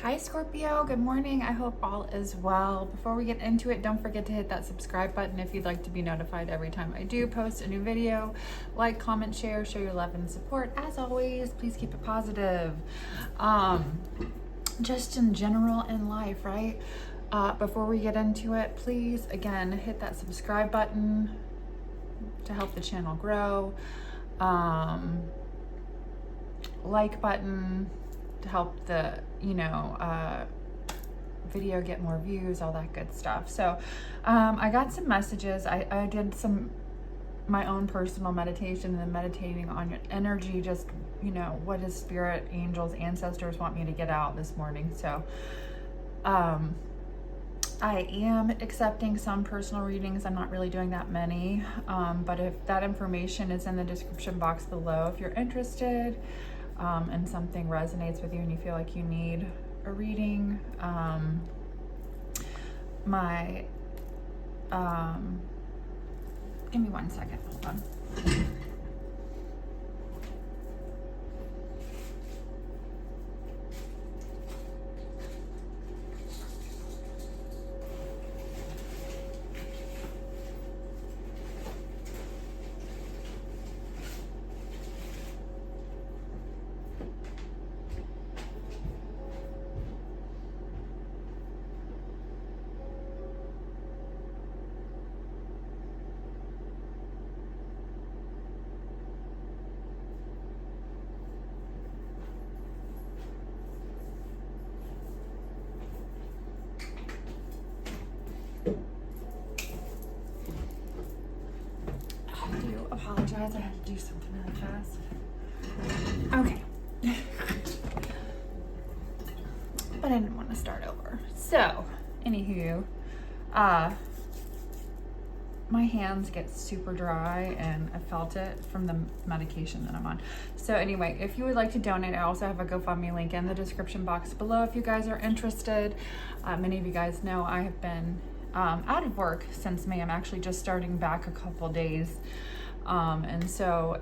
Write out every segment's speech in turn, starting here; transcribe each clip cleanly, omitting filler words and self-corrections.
Hi Scorpio, good morning. I hope all is well. Before we get into it, don't forget to hit that subscribe button if you'd like to be notified every time I do post a new video. Like, comment, share, show your love and support. As always, please keep it positive. Just in general in life, right? Before we get into it, please, again, hit that subscribe button to help the channel grow. Like button to help the video get more views, all that good stuff. So I got some messages. I did my own personal meditation and meditating on your energy, just what does spirit, angels, ancestors want me to get out this morning. So I am accepting some personal readings. I'm not really doing that many, but if that information is in the description box below, if you're interested and something resonates with you and you feel like you need a reading, give me 1 second, hold on. I do apologize, I had to do something really fast. Okay. But I didn't want to start over. So, anywho, my hands get super dry and I felt it from the medication that I'm on. So anyway, if you would like to donate, I also have a GoFundMe link in the description box below if you guys are interested. Many of you guys know I have been out of work since May. I'm actually just starting back a couple days. And so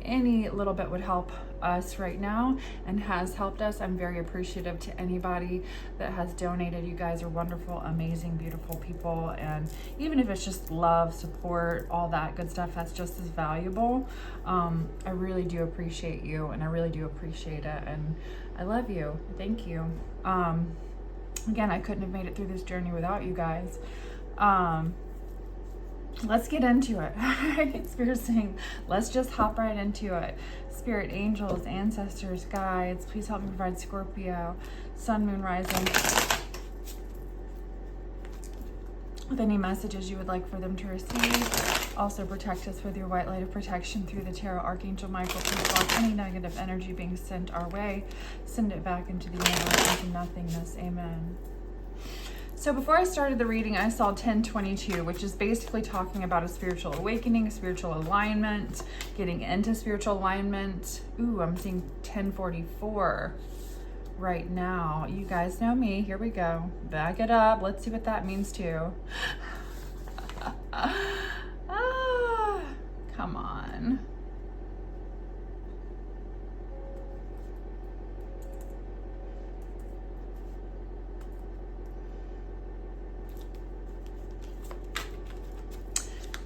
any little bit would help us right now and has helped us. I'm very appreciative to anybody that has donated. You guys are wonderful, amazing, beautiful people. And even if it's just love, support, all that good stuff, that's just as valuable. I really do appreciate you and I really do appreciate it. And I love you. Thank you. Again, I couldn't have made it through this journey without you guys. Let's get into it. Spirit saying, let's just hop right into it. Spirit, angels, ancestors, guides, please help me provide Scorpio, sun, moon, rising, with any messages you would like for them to receive. Also protect us with your white light of protection through the tarot. Archangel Michael, please block any negative energy being sent our way. Send it back into the universe, into nothingness. Amen. So before I started the reading, I saw 1022, which is basically talking about a spiritual awakening, a spiritual alignment, getting into spiritual alignment. Ooh, I'm seeing 1044 right now. You guys know me. Here we go. Back it up. Let's see what that means too. Come on.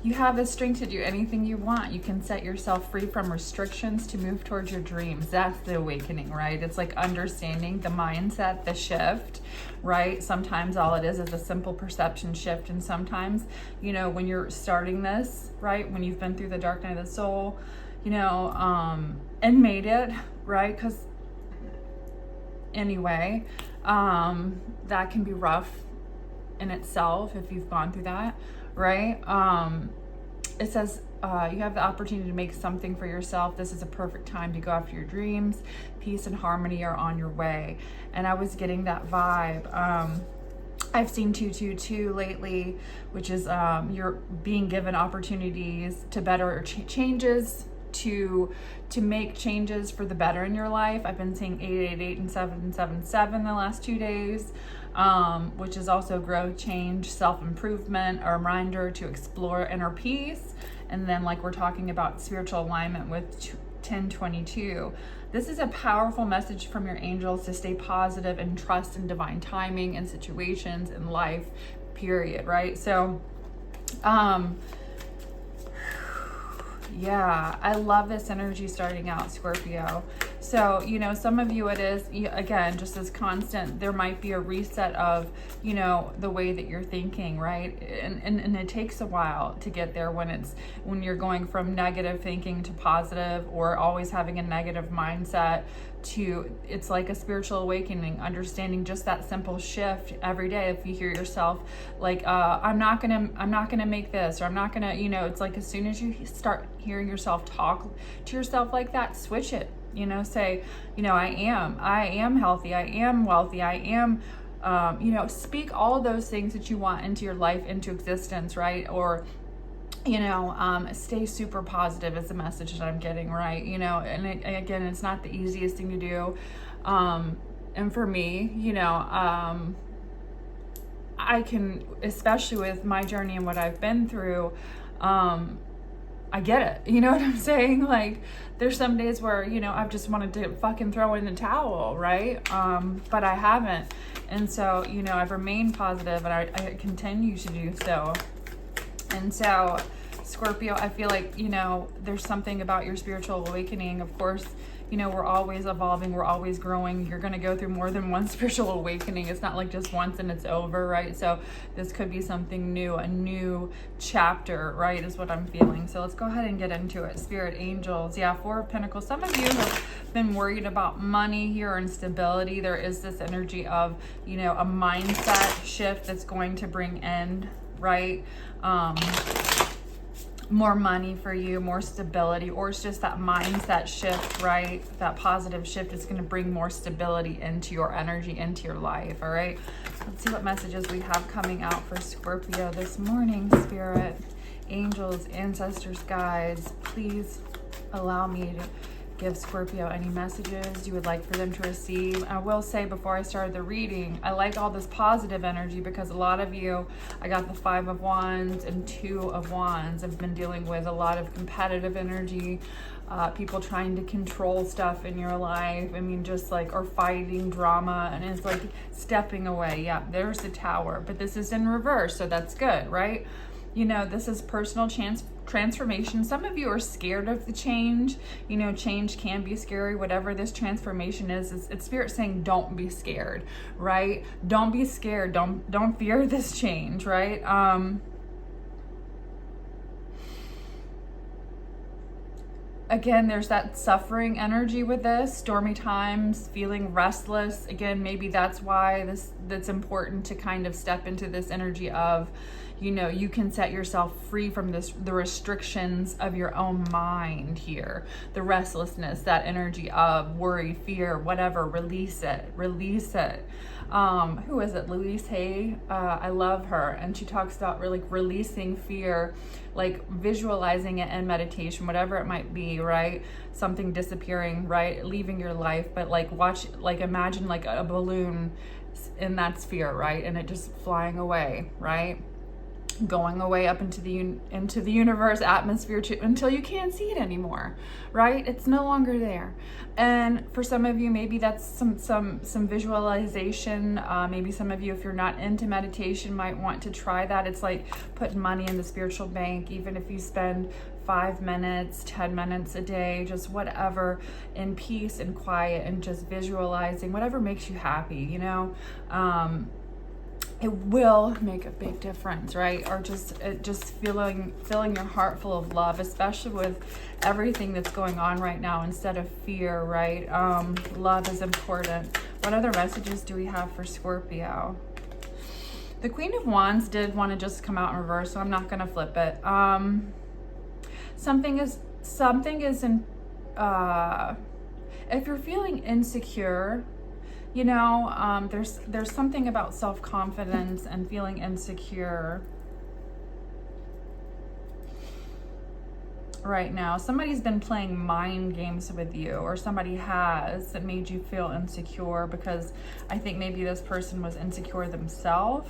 You have the strength to do anything you want. You can set yourself free from restrictions to move towards your dreams. That's the awakening, right? It's like understanding the mindset, the shift, right? Sometimes all it is a simple perception shift. And sometimes, when you're starting this, right? When you've been through the dark night of the soul, and made it, right? Because anyway, that can be rough in itself if you've gone through that. Right? It says you have the opportunity to make something for yourself. This is a perfect time to go after your dreams. Peace and harmony are on your way. And I was getting that vibe. I've seen 222 lately, which is you're being given opportunities to better changes, to make changes for the better in your life. I've been seeing 888 and 777 the last 2 days. Which is also growth, change, self-improvement, a reminder to explore inner peace. And then like we're talking about spiritual alignment with 1022. This is a powerful message from your angels to stay positive and trust in divine timing and situations in life, period, right? So, yeah, I love this energy starting out, Scorpio. So, you know, some of you it is, again, just as constant, there might be a reset of, you know, the way that you're thinking, right? And it takes a while to get there when you're going from negative thinking to positive, or always having a negative mindset to, it's like a spiritual awakening, understanding just that simple shift every day. If you hear yourself like, I'm not gonna make this, or I'm not gonna, you know, it's like as soon as you start hearing yourself talk to yourself like that, switch it. You know, say, you know, I am healthy, I am wealthy, I am, you know, speak all of those things that you want into your life, into existence, right? Or, you know, stay super positive is the message that I'm getting, right? You know, and again, it's not the easiest thing to do. And for me, you know, I can, especially with my journey and what I've been through, I get it. You know what I'm saying? Like, there's some days where, you know, I've just wanted to fucking throw in the towel, right? But I haven't. And so, you know, I've remained positive, and I continue to do so. And so, Scorpio, I feel like, you know, there's something about your spiritual awakening. Of course, you know, we're always evolving, we're always growing. You're going to go through more than one spiritual awakening. It's not like just once and it's over, right? So this could be something new, a new chapter, right, is what I'm feeling. So let's go ahead and get into it. Spirit, angels, yeah, Four of Pentacles. Some of you have been worried about money here and stability. There is this energy of, you know, a mindset shift that's going to bring end, right? More money for you, more stability, or it's just that mindset shift, right? That positive shift is going to bring more stability into your energy, into your life, all right? Let's see what messages we have coming out for Scorpio this morning. Spirit, angels, ancestors, guides, please allow me to give Scorpio any messages you would like for them to receive. I will say before I started the reading, I like all this positive energy because a lot of you, I got the 5 of Wands and 2 of Wands. I've been dealing with a lot of competitive energy, people trying to control stuff in your life. I mean, just like, or fighting drama, and it's like stepping away. Yeah, there's the Tower, but this is in reverse, so that's good, right? You know, this is personal transformation. Some of you are scared of the change. You know, change can be scary. Whatever this transformation is, it's Spirit saying, don't be scared, right? Don't be scared. Don't fear this change, right? Again, there's that suffering energy with this, stormy times, feeling restless. Again, maybe that's why that's important to kind of step into this energy of, you know, you can set yourself free from the restrictions of your own mind here. The restlessness, that energy of worry, fear, whatever, release it. Who is it? Louise Hay. I love her. And she talks about really releasing fear, like visualizing it in meditation, whatever it might be, right? Something disappearing, right? Leaving your life, but like imagine like a balloon in that sphere, right? And it just flying away, right? Going away up into the universe, atmosphere, until you can't see it anymore, right? It's no longer there. And for some of you, maybe that's some visualization. Maybe some of you, if you're not into meditation, might want to try that. It's like putting money in the spiritual bank, even if you spend 5 minutes, 10 minutes a day, just whatever, in peace and quiet, and just visualizing whatever makes you happy, you know. It will make a big difference, right? Or just filling your heart full of love, especially with everything that's going on right now, instead of fear, right? Love is important. What other messages do we have for Scorpio? The Queen of Wands did want to just come out in reverse, so I'm not going to flip it. Something is in, if you're feeling insecure, you know, there's something about self-confidence and feeling insecure right now. Somebody's been playing mind games with you, or somebody has, that made you feel insecure, because I think maybe this person was insecure themselves.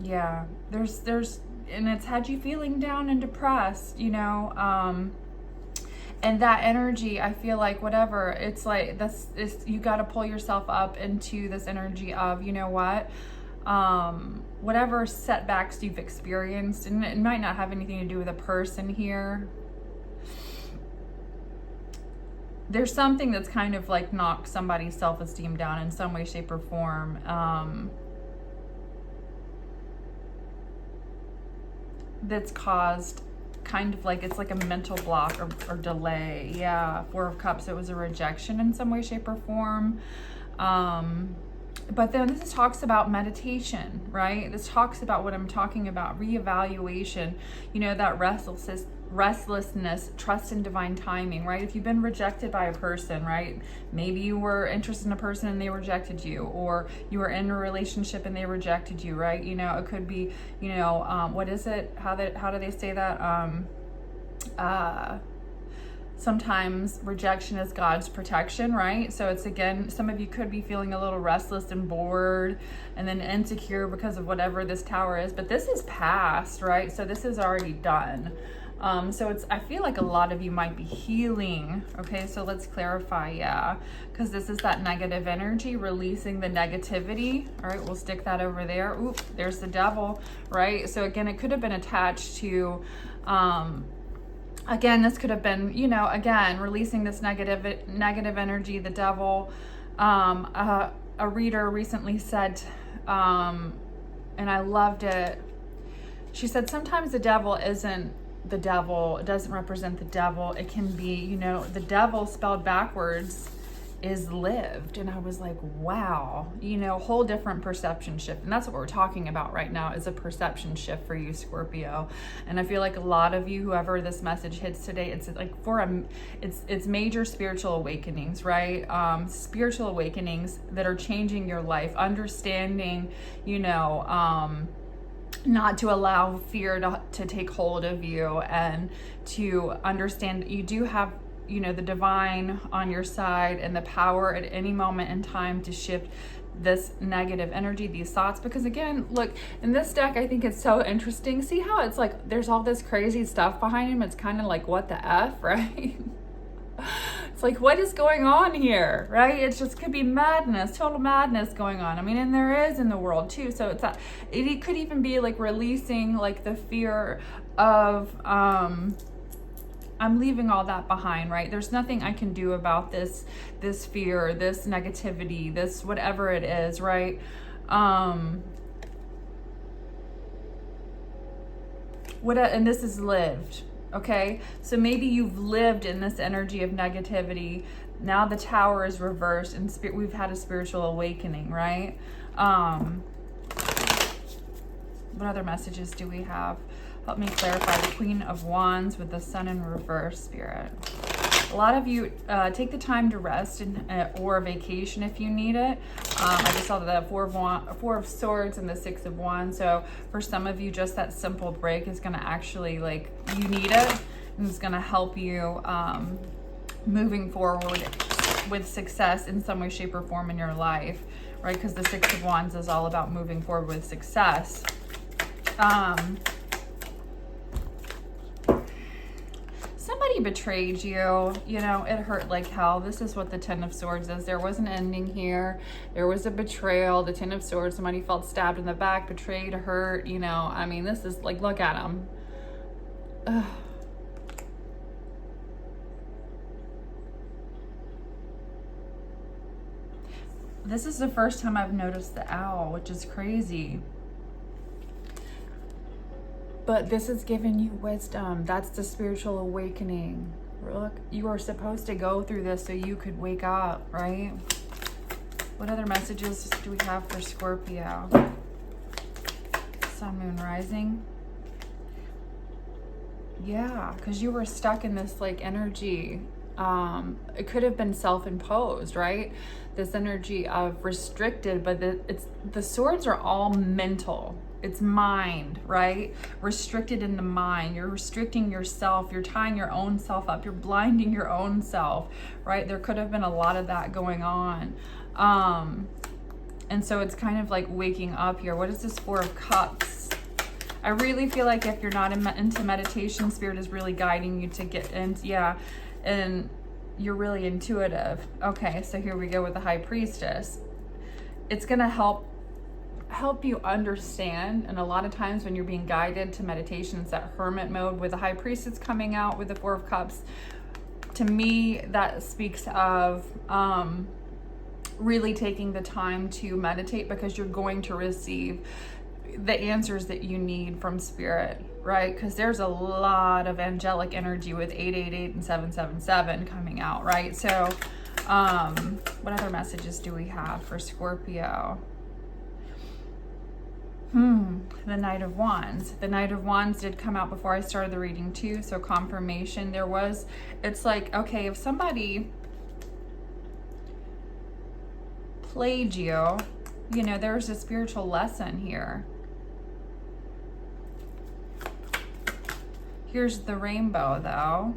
Yeah, and it's had you feeling down and depressed, you know, and that energy, I feel like, whatever, it's like, you got to pull yourself up into this energy of, you know what, whatever setbacks you've experienced, and it might not have anything to do with a person here. There's something that's kind of like knocked somebody's self-esteem down in some way, shape, or form. That's caused kind of like, it's like a mental block or delay. Yeah, Four of Cups, it was a rejection in some way, shape, or form. But then this talks about meditation, right? This talks about what I'm talking about, reevaluation, you know, that restlessness, trust in divine timing, right? If you've been rejected by a person, right? Maybe you were interested in a person and they rejected you, or you were in a relationship and they rejected you, right? You know, it could be, you know, what is it? How do they say that? Sometimes rejection is God's protection, right? So it's, again, some of you could be feeling a little restless and bored and then insecure because of whatever this Tower is, but this is past, right? So this is already done. So I feel like a lot of you might be healing. Okay, so let's clarify, yeah, because this is that negative energy, releasing the negativity. All right, we'll stick that over there. Oop, there's the Devil, right? So again, it could have been attached to, again, this could have been, you know, again, releasing this negative energy, the Devil. A reader recently said, and I loved it. She said, sometimes the devil isn't the devil. It doesn't represent the devil. It can be, you know, the devil spelled backwards is lived. And I was like, wow, you know, whole different perception shift. And that's what we're talking about right now, is a perception shift for you, Scorpio. And I feel like a lot of you, whoever this message hits today, it's like it's major spiritual awakenings, right? Spiritual awakenings that are changing your life, understanding, you know, not to allow fear to take hold of you, and to understand you do have, you know, the divine on your side and the power at any moment in time to shift this negative energy, these thoughts. Because again, look, in this deck, I think it's so interesting. See how it's like there's all this crazy stuff behind him. It's kind of like, what the F, right? It's like, what is going on here, right? It's just could be madness, total madness going on. I mean, and there is in the world too. So it could even be like releasing like the fear of, I'm leaving all that behind, right? There's nothing I can do about this fear, this negativity, this whatever it is, right? And this is lived. Okay, so maybe you've lived in this energy of negativity. Now the Tower is reversed and we've had a spiritual awakening, right? What other messages do we have? Help me clarify the Queen of Wands with the Sun in reverse, Spirit. A lot of you take the time to rest or vacation if you need it. I just saw the Four of Swords and the Six of Wands. So for some of you, just that simple break is going to actually, like, you need it, and it's going to help you moving forward with success in some way, shape, or form in your life, right? Because the Six of Wands is all about moving forward with success. Somebody betrayed you, you know, it hurt like hell. This is what the Ten of Swords is. There was an ending here. There was a betrayal. The Ten of Swords, somebody felt stabbed in the back, betrayed, hurt, you know. I mean, this is like, look at them. Ugh. This is the first time I've noticed the owl, which is crazy. But this is giving you wisdom. That's the spiritual awakening. Look, you are supposed to go through this so you could wake up, right? What other messages do we have for Scorpio? Sun, Moon, Rising. Yeah, because you were stuck in this like energy. It could have been self-imposed, right? This energy of restricted, but the swords are all mental. It's mind, right? Restricted in the mind. You're restricting yourself. You're tying your own self up. You're blinding your own self, right? There could have been a lot of that going on. And so it's kind of like waking up here. What is this Four of Cups? I really feel like if you're not into meditation, Spirit is really guiding you to get in. Yeah, and you're really intuitive. Okay, so here we go with the High Priestess. It's going to help you understand. And a lot of times when you're being guided to meditation, it's that hermit mode with the High Priestess coming out with the Four of Cups. To me, that speaks of really taking the time to meditate, because you're going to receive the answers that you need from Spirit, right? Because there's a lot of angelic energy with 888 and 777 coming out, right? So what other messages do we have for Scorpio? The Knight of Wands. The Knight of Wands did come out before I started the reading too, so confirmation. It's like, okay, if somebody played you, you know, there's a spiritual lesson here. Here's the rainbow though.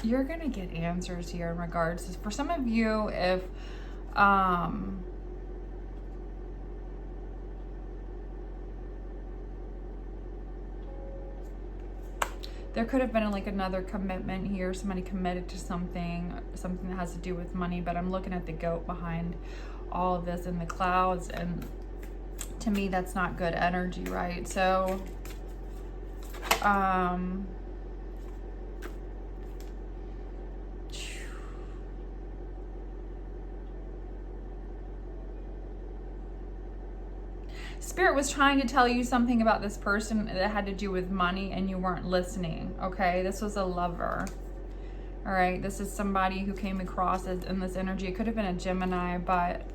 You're gonna get answers here in regards to, for some of you, if there could have been like another commitment here, somebody committed to something that has to do with money, but I'm looking at the goat behind all of this in the clouds, and to me that's not good energy, right? So Spirit was trying to tell you something about this person that had to do with money, and you weren't listening, okay? This was a lover, all right? This is somebody who came across as in this energy. It could have been a Gemini, but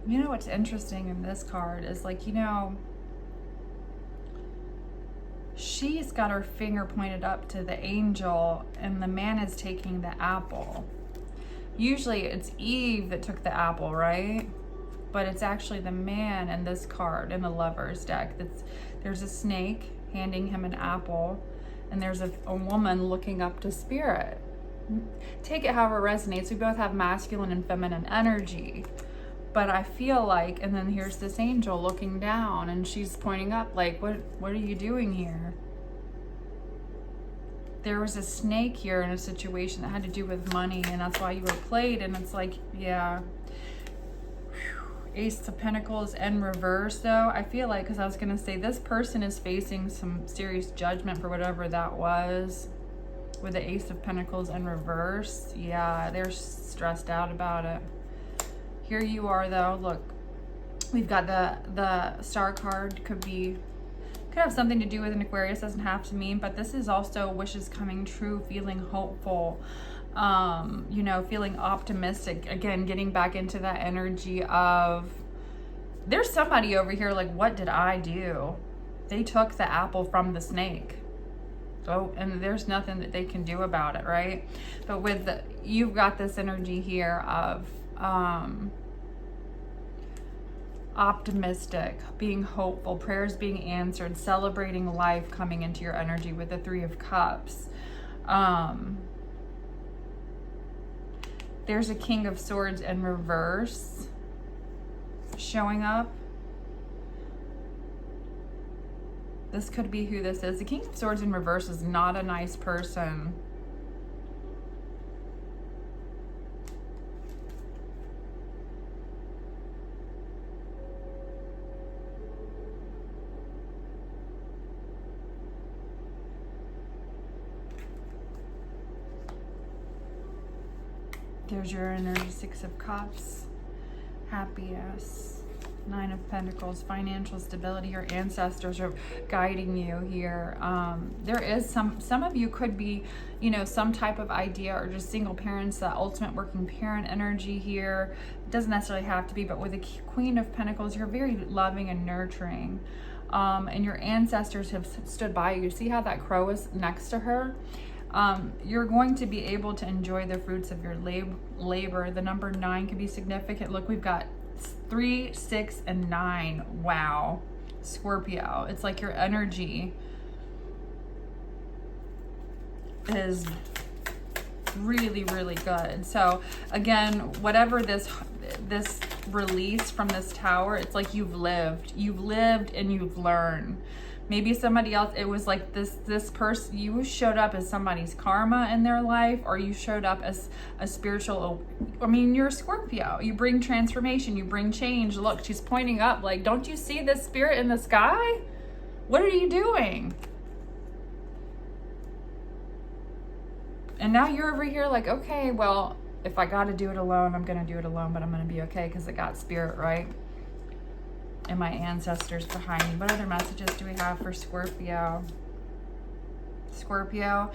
you know what's interesting in this card is, like, you know, she's got her finger pointed up to the angel and the man is taking the apple. Usually it's Eve that took the apple, right? But it's actually the man in this card in the Lover's deck. There's a snake handing him an apple, and there's a woman looking up to Spirit. Take it however it resonates. We both have masculine and feminine energy. But I feel like, and then here's this angel looking down and she's pointing up, like, what are you doing here? There was a snake here in a situation that had to do with money, and that's why you were played. And it's like, yeah. Ace of Pentacles in reverse though. I feel like, because I was going to say, this person is facing some serious judgment for whatever that was. With the Ace of Pentacles in reverse. Yeah, they're stressed out about it. Here you are though, look, we've got the Star card. Could have something to do with an Aquarius, doesn't have to mean, but this is also wishes coming true, feeling hopeful, you know, feeling optimistic. Again, getting back into that energy of, there's somebody over here like, what did I do? They took the apple from the snake. Oh, and there's nothing that they can do about it, right? But with you've got this energy here of optimistic, being hopeful, prayers being answered, celebrating life coming into your energy with the Three of Cups. There's a King of Swords in reverse showing up. This could be who this is. The King of Swords in reverse is not a nice person. There's your energy, Six of Cups, happiness, Nine of Pentacles, financial stability. Your ancestors are guiding you here. There is some of you could be, you know, some type of idea, or just single parents, the ultimate working parent energy here. It doesn't necessarily have to be, but with the Queen of Pentacles, you're very loving and nurturing. And your ancestors have stood by you. See how that crow is next to her? You're going to be able to enjoy the fruits of your labor. The number 9 can be significant. Look, we've got 3, 6, and 9. Wow. Scorpio. It's like your energy is really, really good. So again, whatever this release from this Tower, it's like you've lived and you've learned. Maybe somebody else, it was like this person, you showed up as somebody's karma in their life, or you showed up as a spiritual, I mean, you're a Scorpio. You bring transformation, you bring change. Look, she's pointing up like, don't you see this spirit in the sky? What are you doing? And now you're over here like, okay, well, if I got to do it alone, I'm going to do it alone, but I'm going to be okay because I got spirit, right? And my ancestors behind me. What other messages do we have for Scorpio? Scorpio,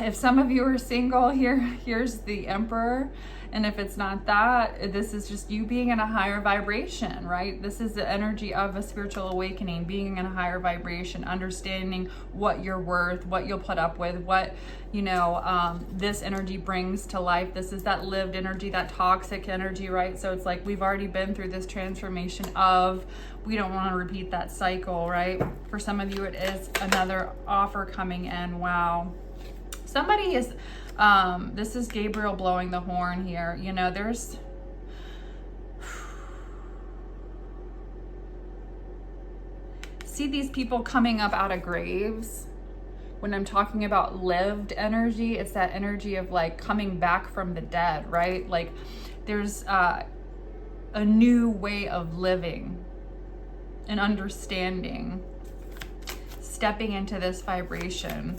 if some of you are single, here's the Emperor. And if it's not that, this is just you being in a higher vibration, right? This is the energy of a spiritual awakening, being in a higher vibration, understanding what you're worth, what you'll put up with, what, you know, this energy brings to life. This is that lived energy, that toxic energy, right? So it's like we've already been through this transformation of, we don't want to repeat that cycle, right? For some of you, it is another offer coming in. Wow. Somebody is, this is Gabriel blowing the horn here. You know, there's, see these people coming up out of graves. When I'm talking about lived energy, it's that energy of like coming back from the dead, right? Like there's a new way of living and understanding, stepping into this vibration.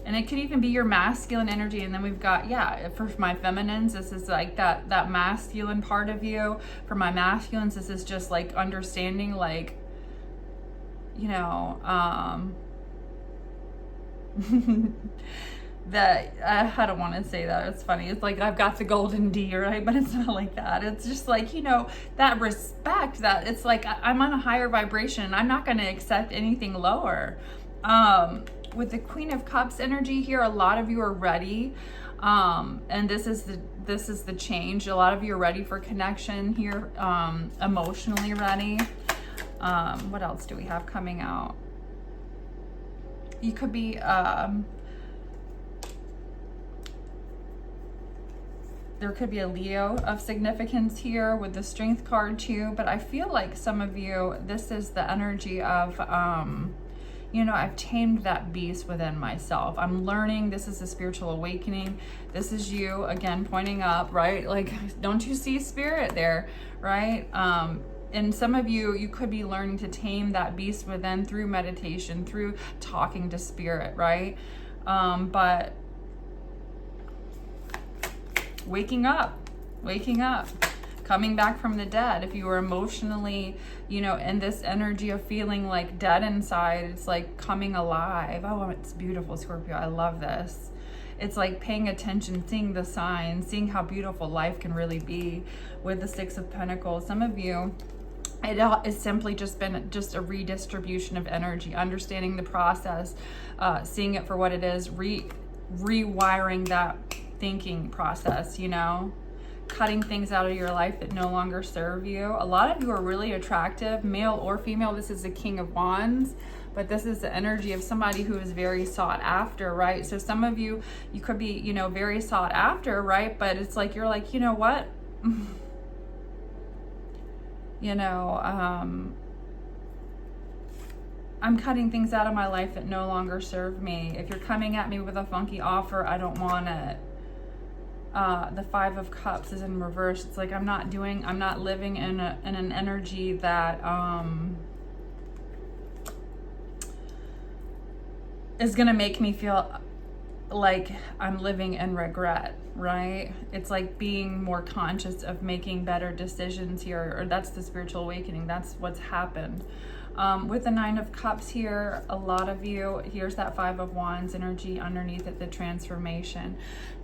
And it could even be your masculine energy. And then we've got, yeah, for my feminines, this is like that masculine part of you. For my masculines, this is just like understanding, like, you know, that, I don't want to say that. It's funny. It's like, I've got the golden D, right? But it's not like that. It's just like, you know, that respect, that it's like, I'm on a higher vibration and I'm not going to accept anything lower. With the Queen of Cups energy here, a lot of you are ready, and this is the change. A lot of you are ready for connection here, emotionally ready. What else do we have coming out? You could be there could be a Leo of significance here with the Strength card too, but I feel like some of you, this is the energy of you know, I've tamed that beast within myself. I'm learning. This is a spiritual awakening. This is you, again, pointing up, right? Like, don't you see spirit there, right? And some of you, you could be learning to tame that beast within through meditation, through talking to spirit, right? But waking up, coming back from the dead. If you were emotionally, you know, in this energy of feeling like dead inside, it's like coming alive. Oh, it's beautiful, Scorpio. I love this. It's like paying attention, seeing the signs, seeing how beautiful life can really be with the Six of Pentacles. Some of you, it has simply just been just a redistribution of energy, understanding the process, seeing it for what it is, rewiring that thinking process, you know, cutting things out of your life that no longer serve you. A lot of you are really attractive, male or female. This is the King of Wands, but this is the energy of somebody who is very sought after, right? So some of you, you could be, you know, very sought after, right? But it's like, you're like, you know what? You know, I'm cutting things out of my life that no longer serve me. If you're coming at me with a funky offer, I don't want it. The Five of Cups is in reverse. It's like I'm not living in an energy that is gonna make me feel like I'm living in regret, right? It's like being more conscious of making better decisions here, or that's the spiritual awakening. That's what's happened. With the Nine of Cups here, a lot of you, here's that Five of Wands energy underneath it, the transformation.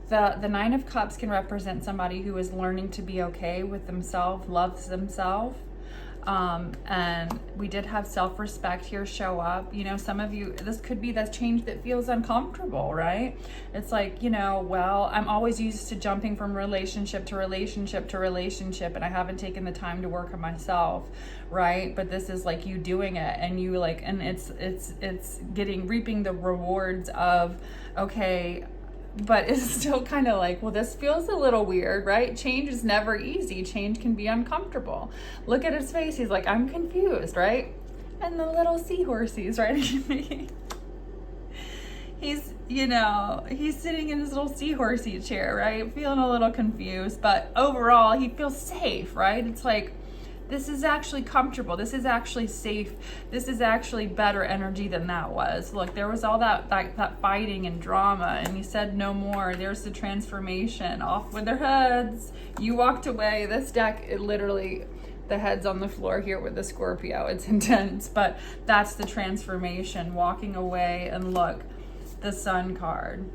The Nine of Cups can represent somebody who is learning to be okay with themselves, loves themselves. And we did have self-respect here show up. You know, some of you, this could be that change that feels uncomfortable, right? It's like, you know, well, I'm always used to jumping from relationship to relationship to relationship, and I haven't taken the time to work on myself, right? But this is like you doing it, and you like, and it's reaping the rewards of, okay, but it's still kind of like, well, this feels a little weird, right? Change is never easy. Change can be uncomfortable. Look at his face. He's like, I'm confused, right? And the little seahorses, right? He's, you know, he's sitting in his little seahorsey chair, right? Feeling a little confused, but overall he feels safe, right? It's like, this is actually comfortable. This is actually safe. This is actually better energy than that was. Look, there was all that fighting and drama, and you said no more. There's the transformation. Off with their heads. You walked away. This deck, it literally, the head's on the floor here with the Scorpio. It's intense, but that's the transformation. Walking away, and look, the Sun card.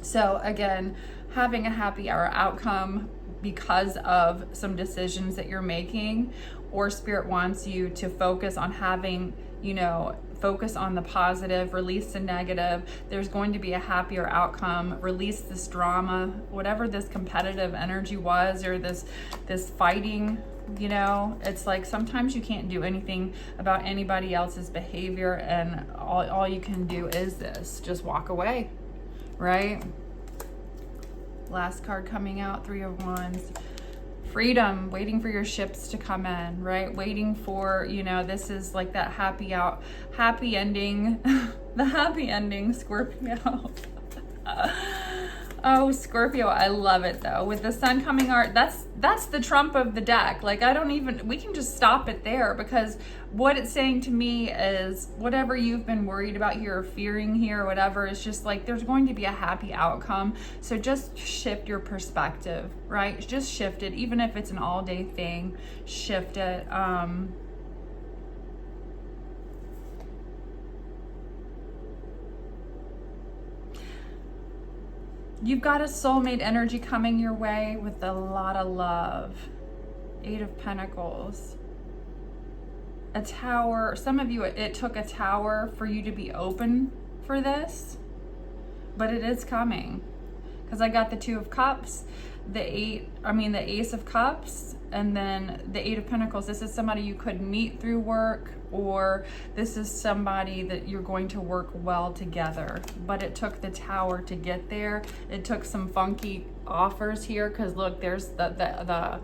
So again, having a happy hour outcome because of some decisions that you're making, or Spirit wants you to focus on having, you know, focus on the positive, release the negative. There's going to be a happier outcome. Release this drama, whatever this competitive energy was, or this fighting. You know, it's like sometimes you can't do anything about anybody else's behavior, and all you can do is this, just walk away, right? Last card coming out, 3 of Wands. Freedom, waiting for your ships to come in, right? Waiting for, you know, this is like that happy ending, the happy ending, Scorpio. Oh, Scorpio, I love it though. With the Sun coming out, that's the trump of the deck. Like, we can just stop it there, because what it's saying to me is whatever you've been worried about here or fearing here or whatever, it's just like there's going to be a happy outcome. So just shift your perspective, right? Just shift it. Even if it's an all-day thing, shift it. You've got a soulmate energy coming your way with a lot of love. 8 of Pentacles. A tower. Some of you, it took a tower for you to be open for this, but it is coming. Because I got the 2 of Cups, the Ace of Cups, and then the 8 of Pentacles. This is somebody you could meet through work, or this is somebody that you're going to work well together. But it took the Tower to get there. It took some funky offers here, because look, there's the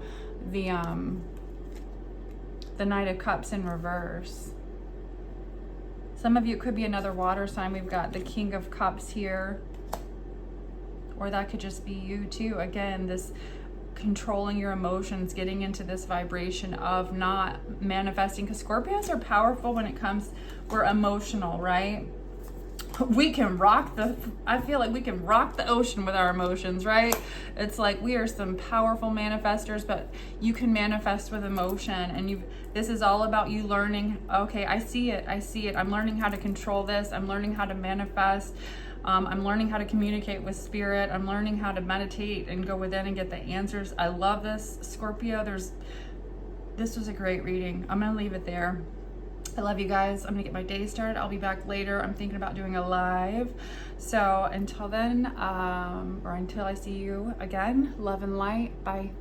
Knight of Cups in reverse. Some of you, it could be another water sign. We've got the King of Cups here. Or that could just be you too. Again, this controlling your emotions, getting into this vibration of not manifesting, because Scorpios are powerful when it comes, we're emotional, right? We can rock I feel like we can rock the ocean with our emotions, right? It's like we are some powerful manifestors, but you can manifest with emotion, and this is all about you learning, okay, I see it. I'm learning how to control this. I'm learning how to manifest. I'm learning how to communicate with Spirit. I'm learning how to meditate and go within and get the answers. I love this, Scorpio. This was a great reading. I'm gonna leave it there. I love you guys. I'm gonna get my day started. I'll be back later. I'm thinking about doing a live. So until then, or until I see you again, love and light. Bye.